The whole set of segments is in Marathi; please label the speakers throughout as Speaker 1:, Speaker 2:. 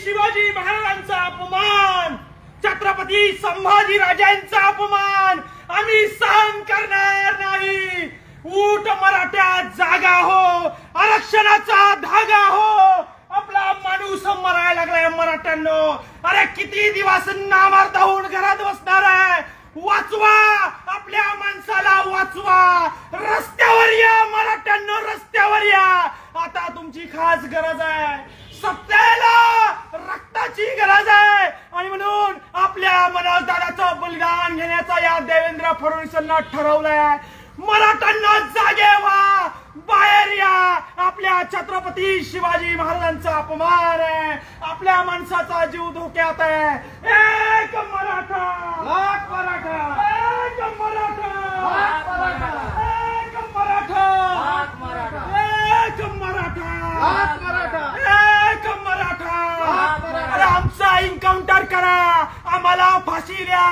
Speaker 1: शिवाजी महाराजांचा अपमान, छत्रपती संभाजी राजांचा अपमान आम्ही सहन करणार नाही। उठ मराठा जागा हो, आरक्षणाचा धागा हो। आपला माणूस मरायला लागलाय मराठ्यांनो। अरे किती दिवस नामार्थ होऊन घरात बसणार आहे? वाचवा, आपल्या माणसाला वाचवा। रस्त्यावर या मराठ्यांनो, रस्त्यावर या। आता तुमची खास गरज आहे, सत्तेला रक्ताची गरज आहे। आणि म्हणून आपल्या मनोजदादाचं बलिदान घेण्याचा या देवेंद्र फडणवीसांना ठरवलंय। मराठ्यांना जागे व्हा, बाहेर या। आपल्या छत्रपती शिवाजी महाराजांचा अपमान आहे, आपल्या माणसाचा जीव धोक्यात आहे। एक मराठा, लाख मराठा, एक मराठा, लाख मराठा, एक मराठा, लाख मराठा, एक मराठा, लाख मराठा, एक मराठा, लाख मराठा। आमचा एन्काउंटर करा, आम्हाला फाशी द्या।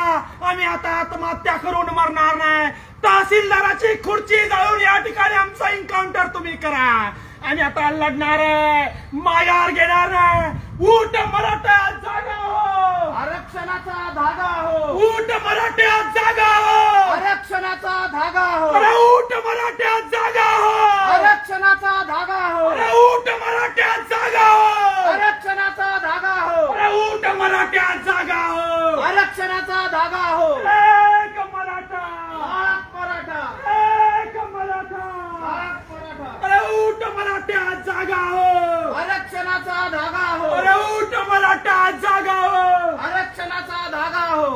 Speaker 1: आम्ही आता आत्महत्या करून मरणार नाही। तहसीलदाराची खुर्ची जाळून या ठिकाणी आमचा एन्काउंटर तुम्ही करा। आणि आता लढणार आहे, माघार घेणार आहे। उठ मराठा जागा हो,
Speaker 2: आरक्षणाचा धागा हो।
Speaker 1: उठ मराठा जागा हो,
Speaker 2: आरक्षणाचा धागा हो।
Speaker 1: अरे उठ मराठा जागा हो,
Speaker 2: आरक्षणाचा धागा हो।
Speaker 1: अरे उठ मराठा जागा हो,
Speaker 2: आरक्षणाचा धागा हो।
Speaker 1: अरे उठ मराठा जागा हो,
Speaker 2: आरक्षणाचा धागा हो।
Speaker 1: एक मराठा,
Speaker 2: लाख मराठा,
Speaker 1: एक मराठा,
Speaker 2: लाख मराठा,
Speaker 1: अरे उठ मराठा जागा हो,
Speaker 2: आरक्षणाचा धागा हो।
Speaker 1: अरे उठ मराठा जागा हो,
Speaker 2: आरक्षणाचा धागा हो।